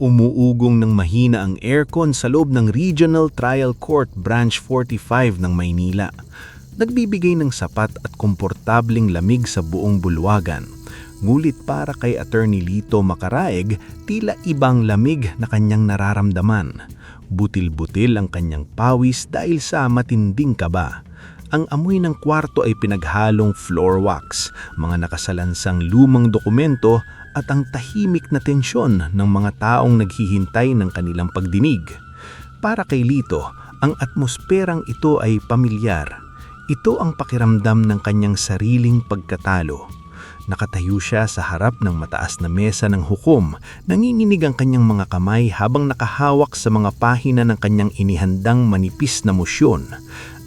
Umuugong ng mahina ang aircon sa loob ng Regional Trial Court Branch 45 ng Maynila. Nagbibigay ng sapat at komportabling lamig sa buong bulwagan. Ngulit para kay Attorney Lito Macaraeg, tila ibang lamig na kanyang nararamdaman. Butil-butil ang kanyang pawis dahil sa matinding kaba. Ang amoy ng kwarto ay pinaghalong floor wax, mga nakasalansang lumang dokumento at ang tahimik na tensyon ng mga taong naghihintay ng kanilang pagdinig. Para kay Lito, ang atmosperang ito ay pamilyar. Ito ang pakiramdam ng kanyang sariling pagkatalo. Nakatayo siya sa harap ng mataas na mesa ng hukom, nanginginig ang kanyang mga kamay habang nakahawak sa mga pahina ng kanyang inihandang manipis na mosyon.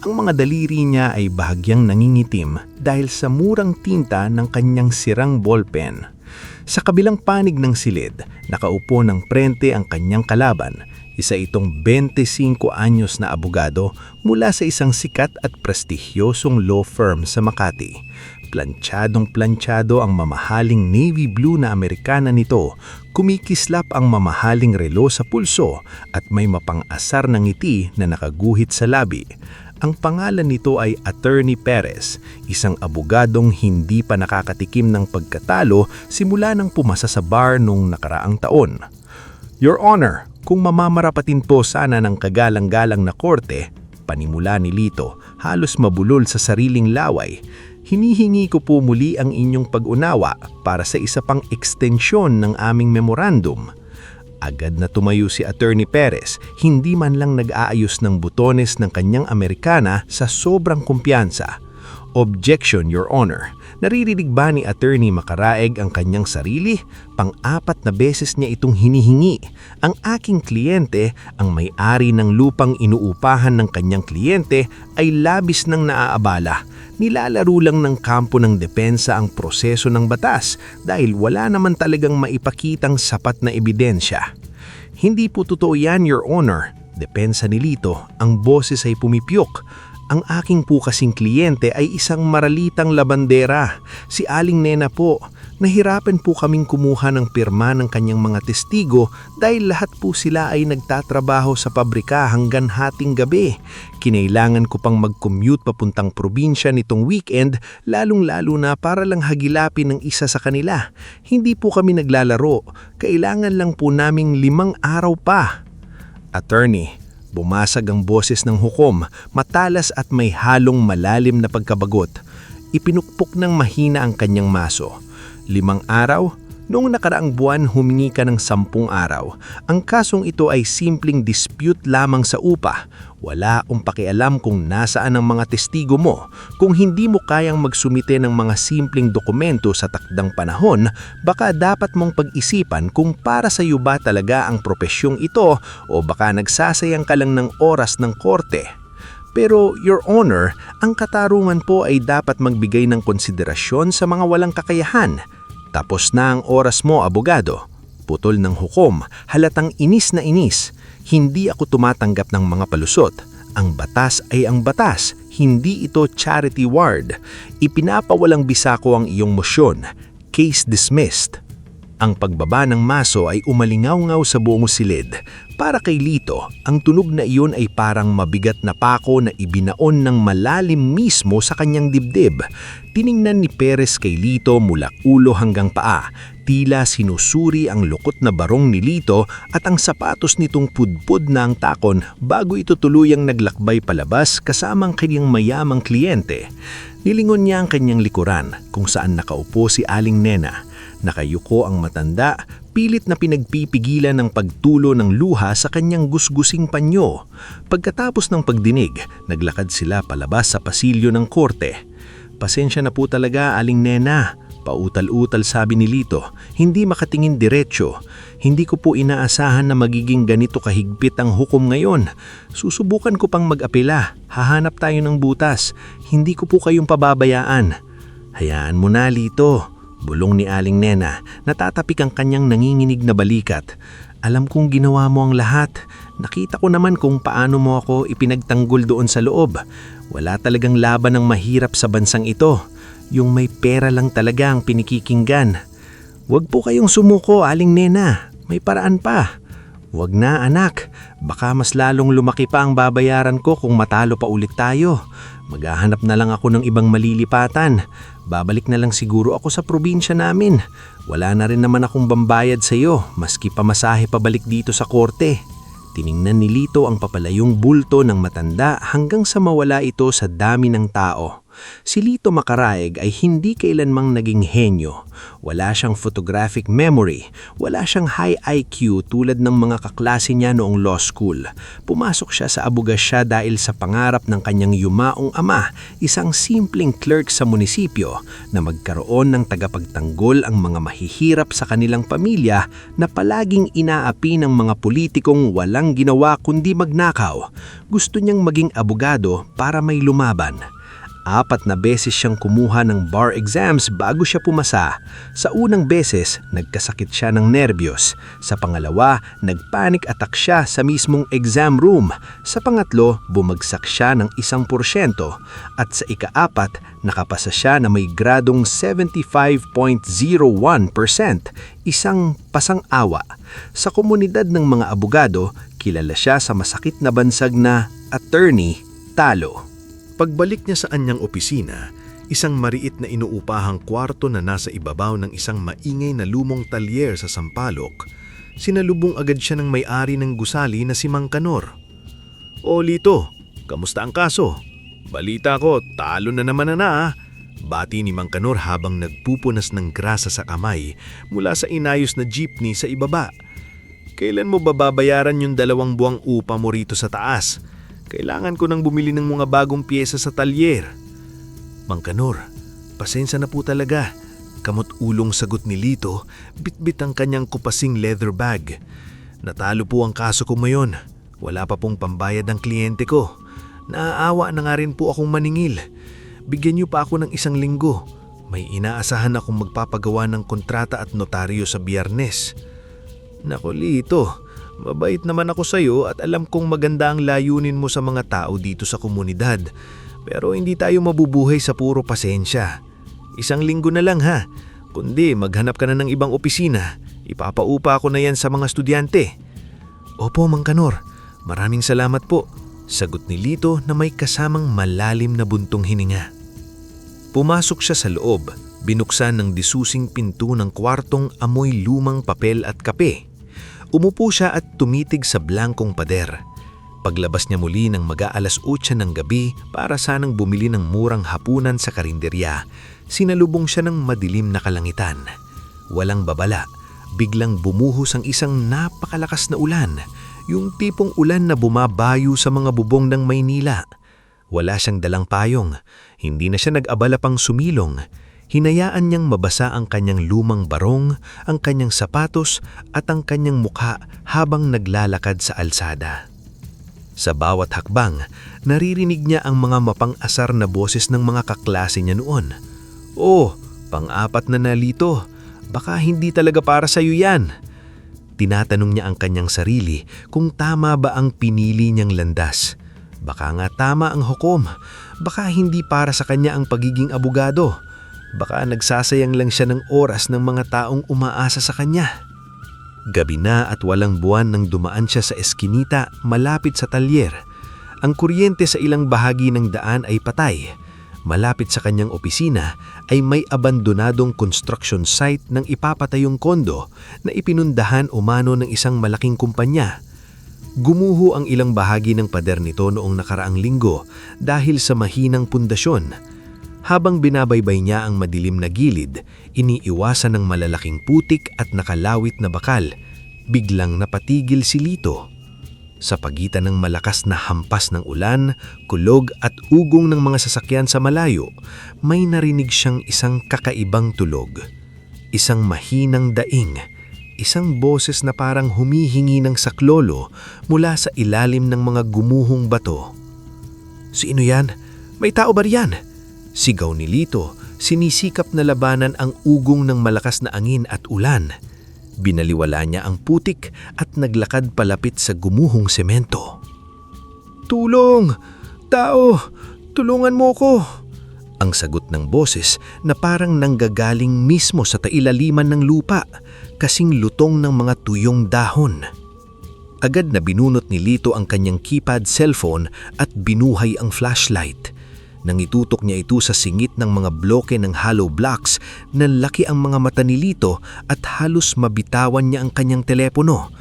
Ang mga daliri niya ay bahagyang nangingitim dahil sa murang tinta ng kanyang sirang ballpen. Sa kabilang panig ng silid, nakaupo ng prente ang kanyang kalaban, isa itong 25 anyos na abogado mula sa isang sikat at prestigyosong law firm sa Makati. Plantsadong-plantsado ang mamahaling navy blue na Amerikana nito, kumikislap ang mamahaling relo sa pulso at may mapang-asar na ngiti na nakaguhit sa labi. Ang pangalan nito ay Attorney Perez, isang abogadong hindi pa nakakatikim ng pagkatalo simula nang pumasa sa bar noong nakaraang taon. Your Honor, kung mamamarapatin po sana ng kagalang-galang na korte, panimula ni Lito, halos mabulol sa sariling laway, hinihingi ko po muli ang inyong pag-unawa para sa isa pang ekstensyon ng aming memorandum. Agad na tumayo si Attorney Perez, hindi man lang nag-aayos ng butones ng kanyang Amerikana sa sobrang kumpiyansa. Objection, Your Honor. Naririnig ba ni Attorney Macaraeg ang kanyang sarili? Pang-apat na beses niya itong hinihingi. Ang aking kliyente, ang may-ari ng lupang inuupahan ng kanyang kliyente, ay labis nang naaabala. Nilalaro lang ng kampo ng depensa ang proseso ng batas dahil wala naman talagang maipakitang sapat na ebidensya. Hindi po totoo yan, Your Honor. Depensa ni Lito, ang boses ay pumipyok. Ang aking po kasing kliyente ay isang maralitang labandera, si Aling Nena po. Nahirapan po kaming kumuha ng pirma ng kanyang mga testigo dahil lahat po sila ay nagtatrabaho sa pabrika hanggang hating gabi. Kinailangan ko pang mag-commute papuntang probinsya nitong weekend, lalong-lalo na para lang hagilapin ng isa sa kanila. Hindi po kami naglalaro, kailangan lang po naming 5 araw pa. Attorney, bumasag ang boses ng hukom, matalas at may halong malalim na pagkabagot. Ipinukpok ng mahina ang kanyang maso. 5 araw? Noong nakaraang buwan humingi ka ng 10 araw. Ang kasong ito ay simpleng dispute lamang sa upa. Wala akong pakialam kung nasaan ang mga testigo mo. Kung hindi mo kayang magsumite ng mga simpleng dokumento sa takdang panahon, baka dapat mong pag-isipan kung para sa iyo ba talaga ang propesyong ito o baka nagsasayang ka lang ng oras ng korte. Pero, Your Honor, ang katarungan po ay dapat magbigay ng konsiderasyon sa mga walang kakayahan. Tapos na ang oras mo, abogado. Putol ng hukom, halatang inis na inis. Hindi ako tumatanggap ng mga palusot. Ang batas ay ang batas, hindi ito charity ward. Ipinapawalang bisa ko ang iyong mosyon. Case dismissed. Ang pagbaba ng maso ay umalingaw-ngaw sa buong silid. Para kay Lito, ang tunog na iyon ay parang mabigat na pako na ibinaon ng malalim mismo sa kanyang dibdib. Tiningnan ni Perez kay Lito mula ulo hanggang paa. Tila sinusuri ang lukot na barong ni Lito at ang sapatos nitong pudpud na ang takon bago ito tuluyang naglakbay palabas kasamang kanyang mayamang kliyente. Nilingon niya ang kanyang likuran kung saan nakaupo si Aling Nena. Nakayuko ang matanda, pilit na pinagpipigilan ng pagtulo ng luha sa kanyang gusgusing panyo. Pagkatapos ng pagdinig, naglakad sila palabas sa pasilyo ng korte. Pasensya na po talaga, Aling Nena. Pautal-utal sabi ni Lito, hindi makatingin diretsyo. Hindi ko po inaasahan na magiging ganito kahigpit ang hukom ngayon. Susubukan ko pang mag-apela. Hahanap tayo ng butas. Hindi ko po kayong pababayaan. Hayaan mo na, Lito. Bulong ni Aling Nena, natatapik ang kanyang nanginginig na balikat. Alam kong ginawa mo ang lahat. Nakita ko naman kung paano mo ako ipinagtanggol doon sa loob. Wala talagang laban ng mahirap sa bansang ito. Yung may pera lang talaga ang pinikikinggan. Huwag po kayong sumuko, Aling Nena. May paraan pa. Wag na anak, baka mas lalong lumaki pa ang babayaran ko kung matalo pa ulit tayo. Maghahanap na lang ako ng ibang malilipatan. Babalik na lang siguro ako sa probinsya namin. Wala na rin naman akong bambayad sa iyo, maski pamasahe pabalik dito sa korte. Tiningnan ni Lito ang papalayong bulto ng matanda hanggang sa mawala ito sa dami ng tao. Si Lito Macaraeg ay hindi kailanmang naging henyo. Wala siyang photographic memory, wala siyang high IQ tulad ng mga kaklase niya noong law school. Pumasok siya sa abogasya dahil sa pangarap ng kanyang yumaong ama, isang simpleng clerk sa munisipyo, na magkaroon ng tagapagtanggol ang mga mahihirap sa kanilang pamilya na palaging inaapi ng mga politikong walang ginawa kundi magnakaw. Gusto niyang maging abogado para may lumaban. 4 na beses siyang kumuha ng bar exams bago siya pumasa. Sa unang beses, nagkasakit siya ng nerbiyos. Sa pangalawa, nagpanic attack siya sa mismong exam room. Sa pangatlo, bumagsak siya ng 1%. At sa ika-4, nakapasa siya na may gradong 75.01%, isang pasang-awa. Sa komunidad ng mga abogado, kilala siya sa masakit na bansag na Attorney Talo. Pagbalik niya sa anyang opisina, isang mariit na inuupahang kwarto na nasa ibabaw ng isang maingay na lumong talyer sa Sampaloc, sinalubong agad siya ng may-ari ng gusali na si Mang Kanor. "O Lito, kamusta ang kaso? Balita ko, talo na naman na. Bati ni Mang Kanor habang nagpupunas ng grasa sa kamay mula sa inayos na jeepney sa ibaba. "Kailan mo babayaran yung 2 buwang upa mo rito sa taas? Kailangan ko nang bumili ng mga bagong piyesa sa talyer." "Mang Kanor, pasensya na po talaga." Kamot-ulong sagot ni Lito, bitbit ang kanyang kupasing leather bag. "Natalo po ang kaso ko ngayon. Wala pa pong pambayad ng kliyente ko. Naaawa na nga rin po akong maningil. Bigyan niyo pa ako ng 1 linggo. May inaasahan akong magpapagawa ng kontrata at notaryo sa Biyernes." "Nako Lito, mabait naman ako sa iyo at alam kong maganda ang layunin mo sa mga tao dito sa komunidad. Pero hindi tayo mabubuhay sa puro pasensya. 1 linggo na lang ha. Kundi maghanap ka na ng ibang opisina. Ipapaupa ko na yan sa mga estudyante." "Opo, Mang Kanor. Maraming salamat po." Sagot ni Lito na may kasamang malalim na buntong hininga. Pumasok siya sa loob. Binuksan ng disusing pinto ng kwartong amoy lumang papel at kape. Umupo siya at tumitig sa blankong pader. Paglabas niya muli ng mag-aalas 8 ng gabi para sanang bumili ng murang hapunan sa karinderya, sinalubong siya ng madilim na kalangitan. Walang babala, biglang bumuhos ang isang napakalakas na ulan, yung tipong ulan na bumabayo sa mga bubong ng Maynila. Wala siyang dalang payong, hindi na siya nag-abala pang sumilong. Hinayaan niyang mabasa ang kanyang lumang barong, ang kanyang sapatos at ang kanyang mukha habang naglalakad sa alsada. Sa bawat hakbang, naririnig niya ang mga mapang-asar na boses ng mga kaklase niya noon. "Oh, pang-4 na Lito. Baka hindi talaga para sa iyo yan." Tinatanong niya ang kanyang sarili kung tama ba ang pinili niyang landas. Baka nga tama ang hukom. Baka hindi para sa kanya ang pagiging abogado. Baka nagsasayang lang siya ng oras ng mga taong umaasa sa kanya. Gabi na at walang buwan nang dumaan siya sa eskinita malapit sa talyer. Ang kuryente sa ilang bahagi ng daan ay patay. Malapit sa kanyang opisina ay may abandonadong construction site ng ipapatayong kondo na ipinundahan umano ng isang malaking kumpanya. Gumuho ang ilang bahagi ng pader nito noong nakaraang linggo dahil sa mahinang pundasyon. Habang binabaybay niya ang madilim na gilid, iniiwasan ng malalaking putik at nakalawit na bakal. Biglang napatigil si Lito. Sa pagitan ng malakas na hampas ng ulan, kulog at ugong ng mga sasakyan sa malayo, may narinig siyang isang kakaibang tulog. Isang mahinang daing, isang boses na parang humihingi ng saklolo mula sa ilalim ng mga gumuhong bato. "Sino yan? May tao ba riyan?" Sigaw ni Lito, sinisikap na labanan ang ugong ng malakas na angin at ulan. Binaliwala niya ang putik at naglakad palapit sa gumuhong semento. "Tulong! Tao! Tulungan mo ko!" Ang sagot ng boses na parang nanggagaling mismo sa tailaliman ng lupa, kasing lutong ng mga tuyong dahon. Agad na binunot ni Lito ang kanyang keypad cellphone at binuhay ang flashlight. Nang itutok niya ito sa singit ng mga bloke ng hollow blocks, nalaki ang mga mata ni Lito at halos mabitawan niya ang kanyang telepono.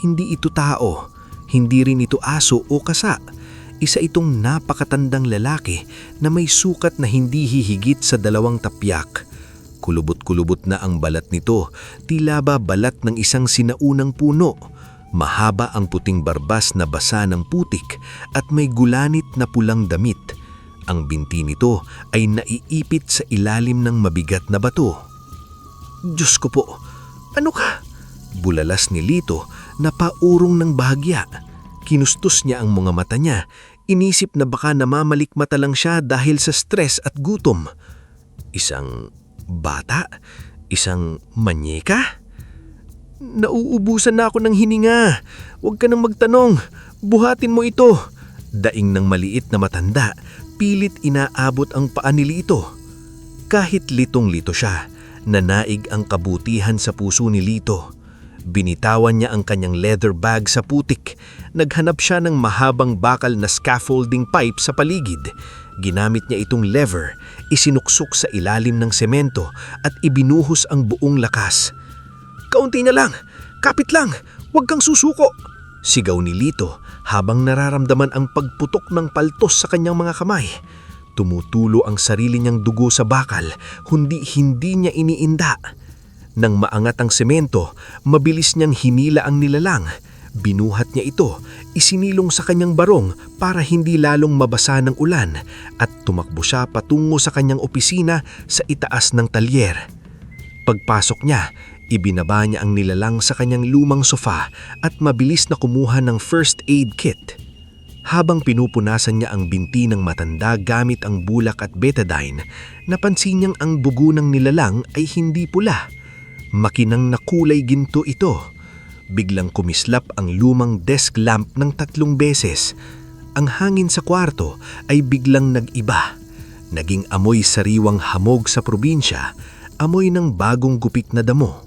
Hindi ito tao, hindi rin ito aso o kasa. Isa itong napakatandang lalaki na may sukat na hindi hihigit sa 2 tapyak. Kulubot-kulubot na ang balat nito, tila ba balat ng isang sinaunang puno. Mahaba ang puting barbas na basa ng putik at may gulanit na pulang damit. Ang binti nito ay naiipit sa ilalim ng mabigat na bato. Diyos ko po, ano ka? Bulalas ni Lito na paurong ng bahagya. Kinustos niya ang mga mata niya. Inisip na baka namamalikmata lang siya dahil sa stress at gutom. Isang bata? Isang manyeka? Nauubusan na ako ng hininga. Huwag ka nang magtanong. Buhatin mo ito. Daing ng maliit na matanda, pilit inaabot ang paa ni Lito. Kahit litong-lito siya, nanaig ang kabutihan sa puso ni Lito. Binitawan niya ang kanyang leather bag sa putik. Naghanap siya ng mahabang bakal na scaffolding pipe sa paligid. Ginamit niya itong lever, isinuksok sa ilalim ng semento at ibinuhos ang buong lakas. Kaunti na lang! Kapit lang! Huwag kang susuko! Sigaw ni Lito habang nararamdaman ang pagputok ng paltos sa kanyang mga kamay. Tumutulo ang sarili niyang dugo sa bakal, hindi niya iniinda. Nang maangat ang semento, mabilis niyang hinila ang nilalang. Binuhat niya ito, isinilong sa kanyang barong para hindi lalong mabasa ng ulan at tumakbo siya patungo sa kanyang opisina sa itaas ng talyer. Pagpasok niya, ibinaba niya ang nilalang sa kanyang lumang sofa at mabilis na kumuha ng first aid kit. Habang pinupunasan niya ang binti ng matanda gamit ang bulak at betadine, napansin niyang ang dugo ng nilalang ay hindi pula. Makinang na kulay ginto ito. Biglang kumislap ang lumang desk lamp ng 3 beses. Ang hangin sa kwarto ay biglang nag-iba. Naging amoy sariwang hamog sa probinsya, amoy ng bagong gupik na damo.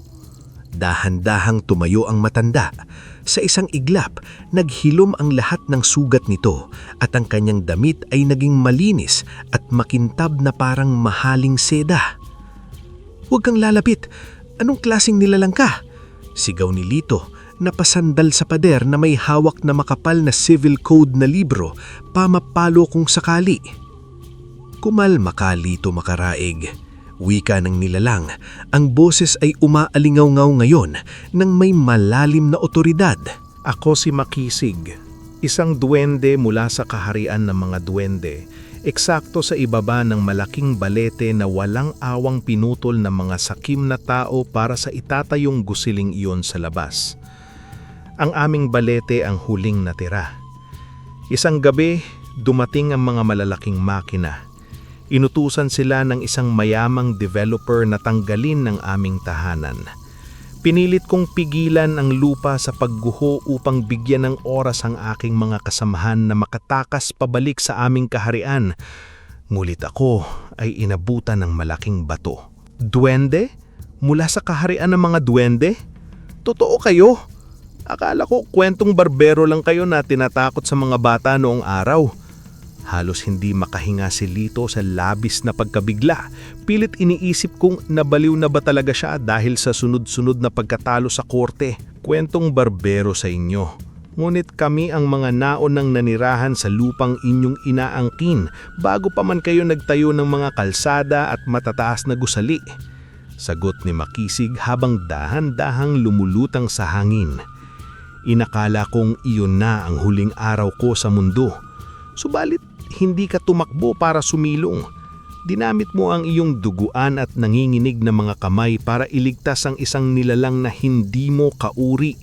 Dahan-dahang tumayo ang matanda. Sa isang iglap, naghilom ang lahat ng sugat nito at ang kanyang damit ay naging malinis at makintab na parang mahaling seda. Huwag kang lalapit! Anong klaseng nilalang ka? Sigaw ni Lito, napasandal sa pader na may hawak na makapal na civil code na libro, pamapalo kung sakali. Kumalma ka, Lito makaraig. Wika ng nilalang, ang boses ay umaalingaw-ngaw ngayon ng may malalim na otoridad. Ako si Makisig, isang duwende mula sa kaharian ng mga duwende, eksakto sa ibaba ng malaking balete na walang awang pinutol ng mga sakim na tao para sa itatayong gusiling iyon sa labas. Ang aming balete ang huling natira. Isang gabi, dumating ang mga malalaking makina. Inutusan sila ng isang mayamang developer na tanggalin ng aming tahanan. Pinilit kong pigilan ang lupa sa pagguho upang bigyan ng oras ang aking mga kasamahan na makatakas pabalik sa aming kaharian. Ngulit ako ay inabutan ng malaking bato. Duwende? Mula sa kaharian ng mga duwende? Totoo kayo? Akala ko kwentong barbero lang kayo na tinatakot sa mga bata noong araw. Halos hindi makahinga si Lito sa labis na pagkabigla. Pilit iniisip kung nabaliw na ba talaga siya dahil sa sunod-sunod na pagkatalo sa korte. Kwentong barbero sa inyo. Ngunit kami ang mga naunang nanirahan sa lupang inyong inaangkin bago pa man kayo nagtayo ng mga kalsada at matataas na gusali. Sagot ni Makisig habang dahan-dahang lumulutang sa hangin. Inakala kong iyon na ang huling araw ko sa mundo. Subalit, hindi ka tumakbo para sumilong. Dinamit mo ang iyong duguan at nanginginig na mga kamay para iligtas ang isang nilalang na hindi mo kauri.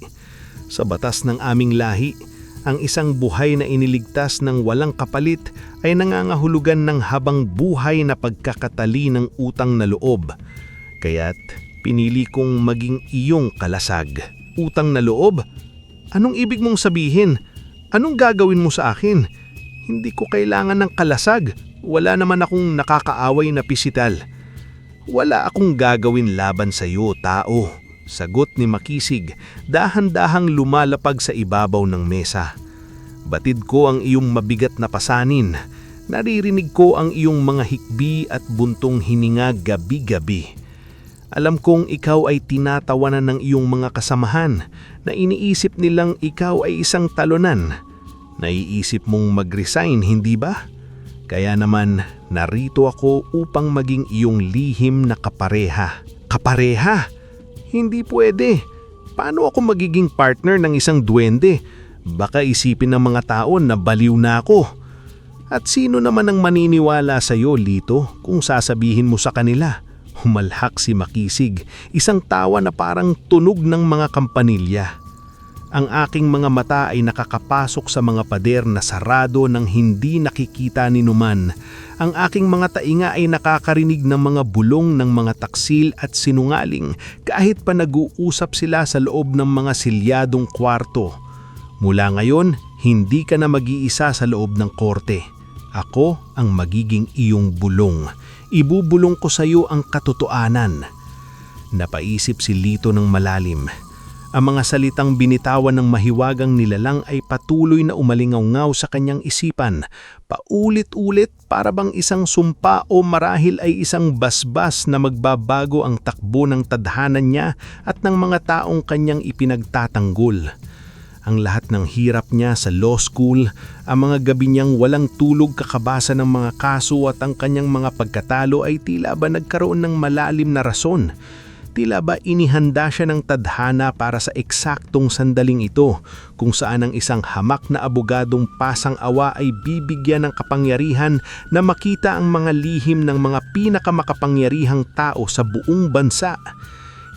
Sa batas ng aming lahi, ang isang buhay na iniligtas ng walang kapalit ay nangangahulugan ng habang buhay na pagkakatali ng utang na loob. Kaya't pinili kong maging iyong kalasag. Utang na loob? Anong ibig mong sabihin? Anong gagawin mo sa akin? Hindi ko kailangan ng kalasag. Wala naman akong nakakaaway na pisital. Wala akong gagawin laban sa iyo, tao. Sagot ni Makisig, dahan-dahang lumalapag sa ibabaw ng mesa. Batid ko ang iyong mabigat na pasanin. Naririnig ko ang iyong mga hikbi at buntong hininga gabi-gabi. Alam kong ikaw ay tinatawanan ng iyong mga kasamahan na iniisip nilang ikaw ay isang talunan. Naiisip mong mag-resign, hindi ba? Kaya naman, narito ako upang maging iyong lihim na kapareha. Kapareha? Hindi pwede. Paano ako magiging partner ng isang duwende? Baka isipin ng mga tao na baliw na ako. At sino naman ang maniniwala sa iyo, Lito, kung sasabihin mo sa kanila? Humalhak si Makisig, isang tawa na parang tunog ng mga kampanilya. Ang aking mga mata ay nakakapasok sa mga pader na sarado ng hindi nakikita ni Numan. Ang aking mga tainga ay nakakarinig ng mga bulong ng mga taksil at sinungaling kahit pa nag-uusap sila sa loob ng mga silyadong kwarto. Mula ngayon, hindi ka na mag-iisa sa loob ng korte. Ako ang magiging iyong bulong. Ibubulong ko sa iyo ang katotohanan. Napaisip si Lito ng malalim. Ang mga salitang binitawan ng mahiwagang nilalang ay patuloy na umalingaw-ngaw sa kanyang isipan. Paulit-ulit para bang isang sumpa o marahil ay isang basbas na magbabago ang takbo ng tadhanan niya at ng mga taong kanyang ipinagtatanggol. Ang lahat ng hirap niya sa law school, ang mga gabi niyang walang tulog kakabasa ng mga kaso at ang kanyang mga pagkatalo ay tila ba nagkaroon ng malalim na rason. Tila ba inihanda siya ng tadhana para sa eksaktong sandaling ito kung saan ang isang hamak na abogadong pasang-awa ay bibigyan ng kapangyarihan na makita ang mga lihim ng mga pinakamakapangyarihang tao sa buong bansa.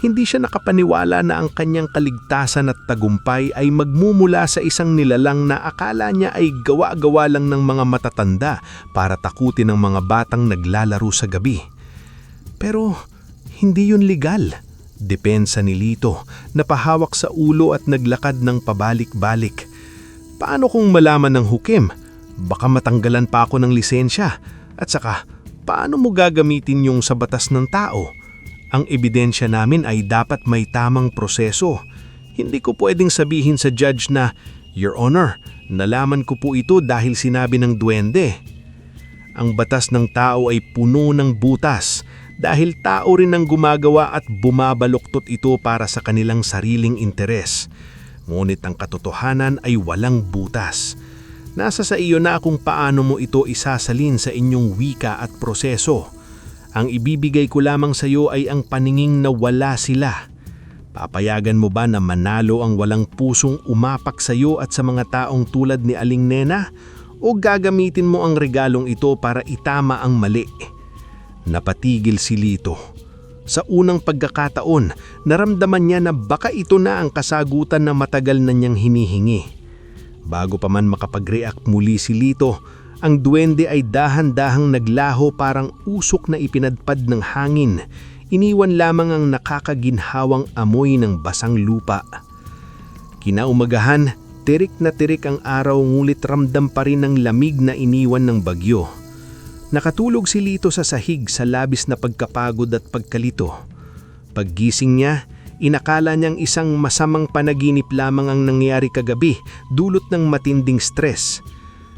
Hindi siya nakapaniwala na ang kanyang kaligtasan at tagumpay ay magmumula sa isang nilalang na akala niya ay gawa-gawa lang ng mga matatanda para takutin ang mga batang naglalaro sa gabi. Pero hindi yun legal. Depensa ni Lito, napahawak sa ulo at naglakad ng pabalik-balik. Paano kung malaman ng hukim? Baka matanggalan pa ako ng lisensya. At saka, paano mo gagamitin yung sa batas ng tao? Ang ebidensya namin ay dapat may tamang proseso. Hindi ko pwedeng sabihin sa judge na, Your Honor, nalaman ko po ito dahil sinabi ng duwende. Ang batas ng tao ay puno ng butas dahil tao rin ang gumagawa at bumabaluktot ito para sa kanilang sariling interes. Ngunit ang katotohanan ay walang butas. Nasa sa iyo na kung paano mo ito isasalin sa inyong wika at proseso. Ang ibibigay ko lamang sa iyo ay ang paningin na wala sila. Papayagan mo ba na manalo ang walang pusong umapak sa iyo at sa mga taong tulad ni Aling Nena? O gagamitin mo ang regalong ito para itama ang mali? Napatigil si Lito. Sa unang pagkakataon, naramdaman niya na baka ito na ang kasagutan na matagal na niyang hinihingi. Bago pa man makapag-react muli si Lito, ang duwende ay dahan-dahang naglaho parang usok na ipinadpad ng hangin. Iniwan lamang ang nakakaginhawang amoy ng basang lupa. Kinaumagahan, tirik na tirik ang araw ngulit ramdam pa rin ang lamig na iniwan ng bagyo. Nakatulog si Lito sa sahig sa labis na pagkapagod at pagkalito. Paggising niya, inakala niyang isang masamang panaginip lamang ang nangyari kagabi dulot ng matinding stress.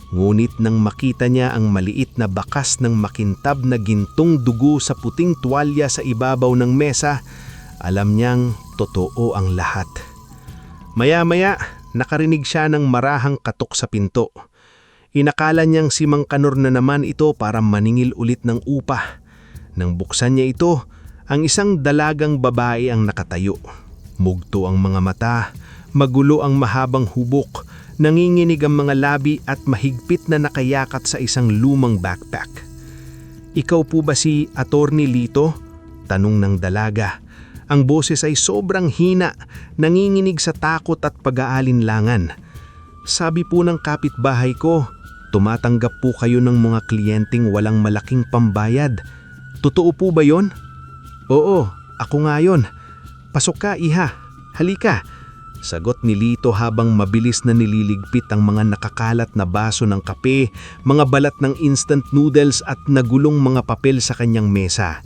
Ngunit nang makita niya ang maliit na bakas ng makintab na gintong dugo sa puting tuwalya sa ibabaw ng mesa, alam niyang totoo ang lahat. Maya-maya, nakarinig siya ng marahang katok sa pinto. Inakala niyang si Mang Kanor na naman ito para maningil ulit ng upa. Nang buksan niya ito, ang isang dalagang babae ang nakatayo. Mugto ang mga mata, magulo ang mahabang hubok, nanginginig ang mga labi at mahigpit na nakayakat sa isang lumang backpack. Ikaw po ba si Attorney Lito? Tanong ng dalaga. Ang boses ay sobrang hina, nanginginig sa takot at pag-aalinlangan. Sabi po ng kapitbahay ko, tumatanggap po kayo ng mga kliyenteng walang malaking pambayad. Totoo po ba yon? Oo, ako nga yon. Pasok ka, iha. Halika. Sagot ni Lito habang mabilis na nililigpit ang mga nakakalat na baso ng kape, mga balat ng instant noodles at nagulong mga papel sa kanyang mesa.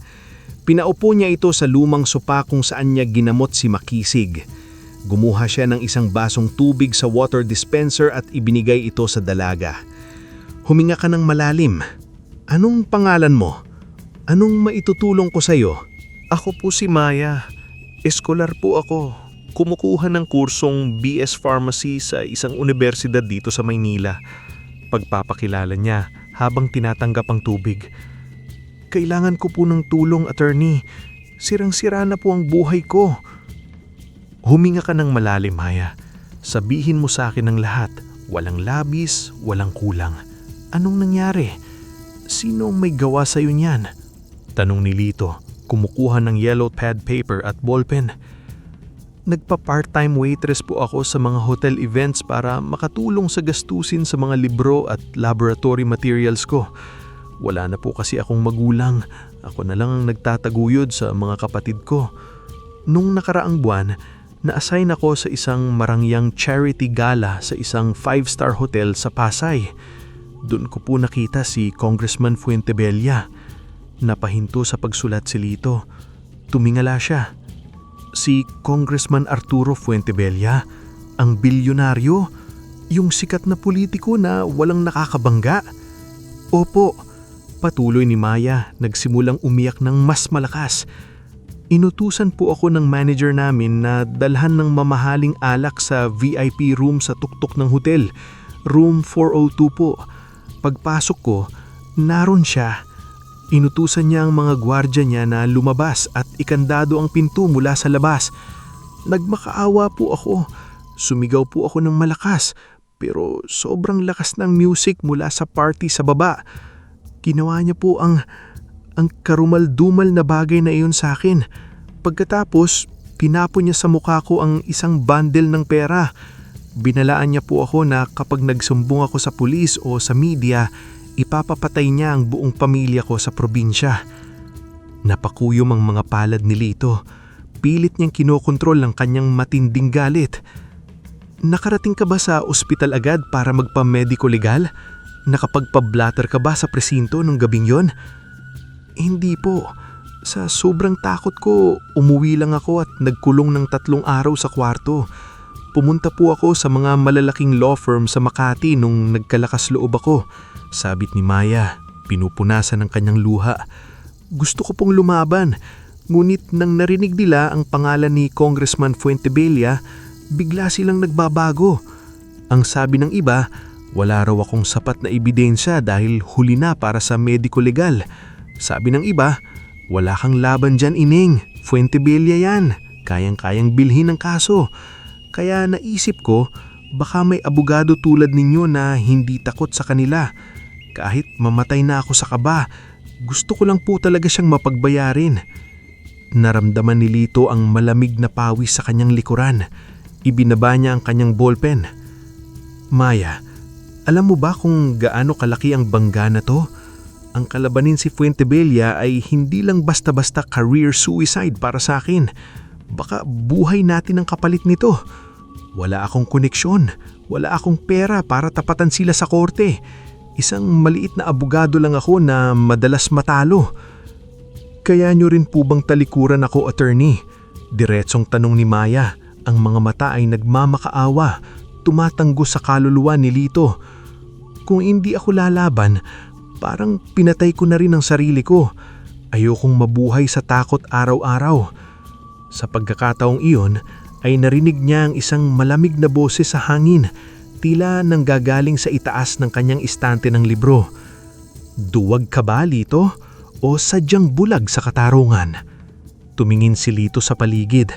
Pinaupo niya ito sa lumang sopa kung saan niya ginamot si Makisig. Gumuha siya ng isang basong tubig sa water dispenser at ibinigay ito sa dalaga. Huminga ka ng malalim. Anong pangalan mo? Anong maitutulong ko sa'yo? Ako po si Maya. Eskolar po ako. Kumukuha ng kursong BS Pharmacy sa isang universidad dito sa Maynila. Pagpapakilala niya habang tinatanggap ang tubig. Kailangan ko po ng tulong, attorney. Sirang-sira na po ang buhay ko. Huminga ka ng malalim, Maya. Sabihin mo sa akin ang lahat. Walang labis, walang kulang. Anong nangyari? Sino ang may gawa sa'yo niyan? Tanong ni Lito, kumukuha ng yellow pad paper at ballpen. Nagpa-part-time waitress po ako sa mga hotel events para makatulong sa gastusin sa mga libro at laboratory materials ko. Wala na po kasi akong magulang. Ako na lang ang nagtataguyod sa mga kapatid ko. Nung nakaraang buwan, na-assign ako sa isang marangyang charity gala sa isang 5-star hotel sa Pasay. Doon ko po nakita si Congressman Fuentebella. Napahinto sa pagsulat si Lito. Tumingala siya. Si Congressman Arturo Fuentebella, ang bilyonaryo, yung sikat na politiko na walang nakakabangga. Opo, patuloy ni Maya, nagsimulang umiyak ng mas malakas. Inutusan po ako ng manager namin na dalhan ng mamahaling alak sa VIP room sa tuktok ng hotel. Room 402 po. Pagpasok ko, naroon siya. Inutusan niya ang mga gwardya niya na lumabas at ikandado ang pinto mula sa labas. Nagmakaawa po ako. Sumigaw po ako ng malakas, pero sobrang lakas ng music mula sa party sa baba. Ginawa niya po ang karumal-dumal na bagay na iyon sa akin. Pagkatapos, pinapo niya sa mukha ko ang isang bundle ng pera. Binalaan niya po ako na kapag nagsumbong ako sa pulis o sa media, ipapapatay niya ang buong pamilya ko sa probinsya. Napakuyom ang mga palad ni Lito. Pilit niyang kinokontrol ang kanyang matinding galit. Nakarating ka ba sa ospital agad para magpa-medico legal? Nakapagpa-blatter ka ba sa presinto nung gabing yon? Hindi po. Sa sobrang takot ko, umuwi lang ako at nagkulong ng 3 araw sa kwarto. Pumunta po ako sa mga malalaking law firm sa Makati nung nagkalakas loob ako. Sabit ni Maya, pinupunasan ng kanyang luha. Gusto ko pong lumaban, ngunit nang narinig nila ang pangalan ni Congressman Fuentebella, bigla silang nagbabago. Ang sabi ng iba, wala raw akong sapat na ebidensya dahil huli na para sa medico legal. Sabi ng iba, wala kang laban dyan, Ining. Fuentebella yan. Kayang-kayang bilhin ang kaso. Kaya naisip ko, baka may abogado tulad ninyo na hindi takot sa kanila. Kahit mamatay na ako sa kaba, gusto ko lang po talaga siyang mapagbayarin. Naramdaman ni Lito ang malamig na pawis sa kanyang likuran. Ibinaba niya ang kanyang ballpen. Maya, alam mo ba kung gaano kalaki ang bangga na to? Ang kalabanin si Fuentebella ay hindi lang basta-basta career suicide para sa akin. Baka buhay natin ang kapalit nito. Wala akong koneksyon, wala akong pera para tapatan sila sa korte. Isang maliit na abogado lang ako na madalas matalo. Kaya nyo rin po bang talikuran ako, attorney? Diretsong tanong ni Maya. Ang mga mata ay nagmamakaawa, tumatanggo sa kaluluwa ni Lito. Kung hindi ako lalaban, parang pinatay ko na rin ang sarili ko. Ayokong mabuhay sa takot araw-araw. Sa pagkakataong iyon ay narinig niya ang isang malamig na boses sa hangin, tila nanggagaling sa itaas ng kanyang istante ng libro. Duwag ka ba, Lito? O sadyang bulag sa katarungan? Tumingin si Lito sa paligid.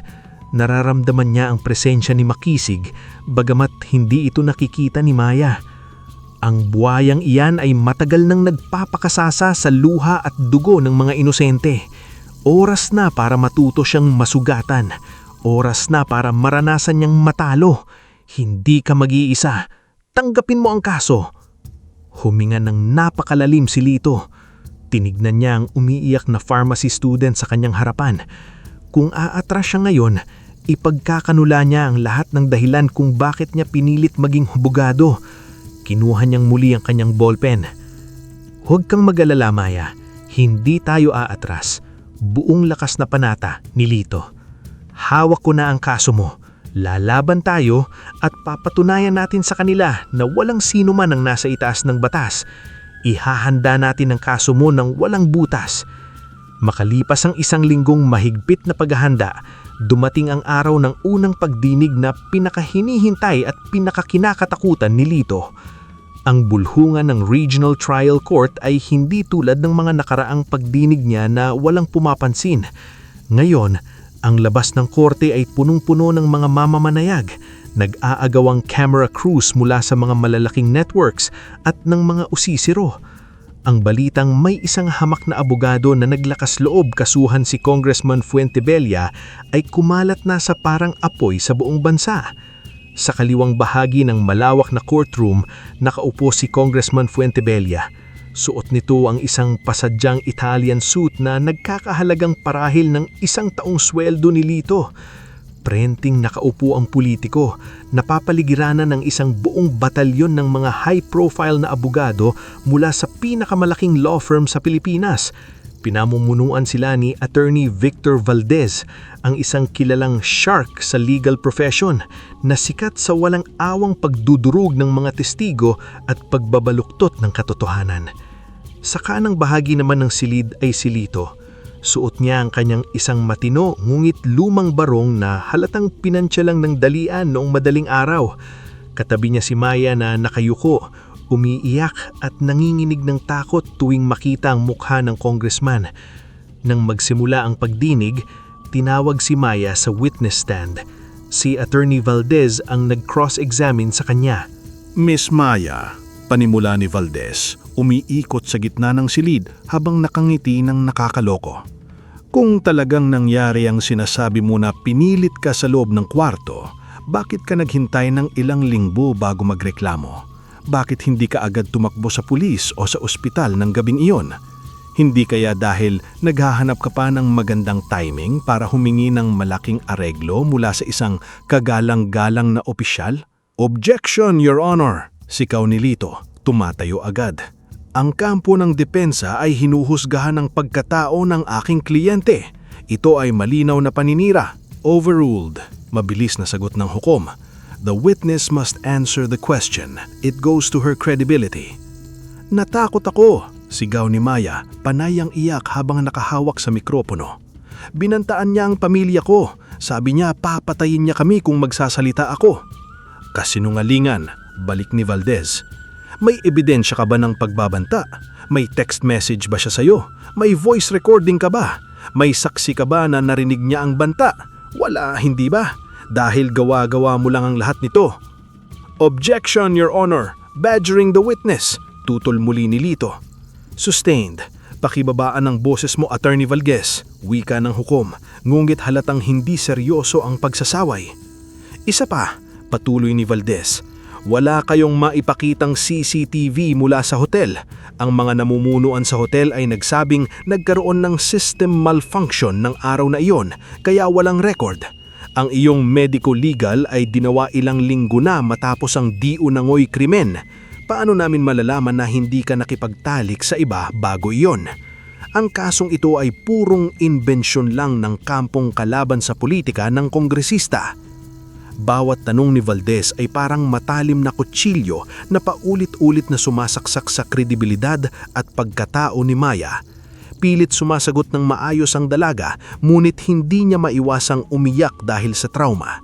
Nararamdaman niya ang presensya ni Makisig, bagamat hindi ito nakikita ni Maya. Ang buhayang iyan ay matagal nang nagpapakasasa sa luha at dugo ng mga inosente. Oras na para matuto siyang masugatan. Oras na para maranasan niyang matalo. Hindi ka mag-iisa. Tanggapin mo ang kaso. Huminga ng napakalalim si Lito. Tinignan niya ang umiiyak na pharmacy student sa kanyang harapan. Kung aatras siya ngayon, ipagkakanula niya ang lahat ng dahilan kung bakit niya pinilit maging hubogado. Kinuha niyang muli ang kanyang ballpen. Huwag kang mag-alala, Maya. Hindi tayo aatras. Buong lakas na panata ni Lito. Hawak ko na ang kaso mo. Lalaban tayo at papatunayan natin sa kanila na walang sino man ang nasa itaas ng batas. Ihahanda natin ang kaso mo ng walang butas. Makalipas ang 1 linggong mahigpit na paghahanda, dumating ang araw ng unang pagdinig na pinakahinihintay at pinakakinakatakutan ni Lito. Ang bulhungan ng Regional Trial Court ay hindi tulad ng mga nakaraang pagdinig niya na walang pumapansin. Ngayon, ang labas ng korte ay punong-puno ng mga mamamanayag, nag-aagawang camera crews mula sa mga malalaking networks at ng mga usisiro. Ang balitang may isang hamak na abogado na naglakas loob kasuhan si Congressman Fuentebella ay kumalat na sa parang apoy sa buong bansa. Sa kaliwang bahagi ng malawak na courtroom, nakaupo si Congressman Fuentebella. Suot nito ang isang pasadyang Italian suit na nagkakahalagang parahil ng 1 taong sweldo ni Lito. Prenting nakaupo ang politiko, napapaligiran ng isang buong batalyon ng mga high-profile na abogado mula sa pinakamalaking law firm sa Pilipinas. Pinamumunuan sila ni Attorney Victor Valdez, ang isang kilalang shark sa legal profession na sikat sa walang awang pagdudurog ng mga testigo at pagbabaluktot ng katotohanan. Sa kanang bahagi naman ng silid ay si Lito. Suot niya ang kanyang isang matino ngunit lumang barong na halatang pinansya lang ng dalian noong madaling araw. Katabi niya si Maya na nakayuko, umiiyak at nanginginig ng takot tuwing makita ang mukha ng congressman. Nang magsimula ang pagdinig, tinawag si Maya sa witness stand. Si Attorney Valdez ang nag-cross-examine sa kanya. Miss Maya, panimula ni Valdez, umiikot sa gitna ng silid habang nakangiti ng nakakaloko. Kung talagang nangyari ang sinasabi mo na pinilit ka sa loob ng kwarto, bakit ka naghintay ng ilang linggo bago magreklamo? Bakit hindi ka agad tumakbo sa pulis o sa ospital ng gabing iyon? Hindi kaya dahil naghahanap ka pa ng magandang timing para humingi ng malaking areglo mula sa isang kagalang-galang na opisyal? Objection, Your Honor! Sikaw ni Lito, tumatayo agad. Ang kampo ng depensa ay hinuhusgahan ng pagkatao ng aking kliyente. Ito ay malinaw na paninira. Overruled. Mabilis na sagot ng hukom. The witness must answer the question. It goes to her credibility. Natakot ako, sigaw ni Maya, panayang iyak habang nakahawak sa mikropono. Binantaan niya ang pamilya ko. Sabi niya papatayin niya kami kung magsasalita ako. Kasinungalingan, balik ni Valdez. May ebidensya ka ba ng pagbabanta? May text message ba siya sa'yo? May voice recording ka ba? May saksi ka ba na narinig niya ang banta? Wala, hindi ba? Dahil gawa-gawa mo lang ang lahat nito. Objection, Your Honor. Badgering the witness. Tutol muli ni Lito. Sustained. Pakibabaan ng boses mo, Attorney Valdez. Wika ng hukom. Ngunit halatang hindi seryoso ang pagsasaway. Isa pa, patuloy ni Valdez. Wala kayong maipakitang CCTV mula sa hotel. Ang mga namumunuan sa hotel ay nagsabing nagkaroon ng system malfunction ng araw na iyon, kaya walang record. Ang iyong medico-legal ay ginawa ilang linggo na matapos ang di-unangoy krimen. Paano namin malalaman na hindi ka nakipagtalik sa iba bago iyon? Ang kasong ito ay purong imbensyon lang ng kampong kalaban sa politika ng kongresista. Bawat tanong ni Valdez ay parang matalim na kutsilyo na paulit-ulit na sumasaksak sa kredibilidad at pagkatao ni Maya. Pilit sumasagot ng maayos ang dalaga, ngunit hindi niya maiwasang umiyak dahil sa trauma.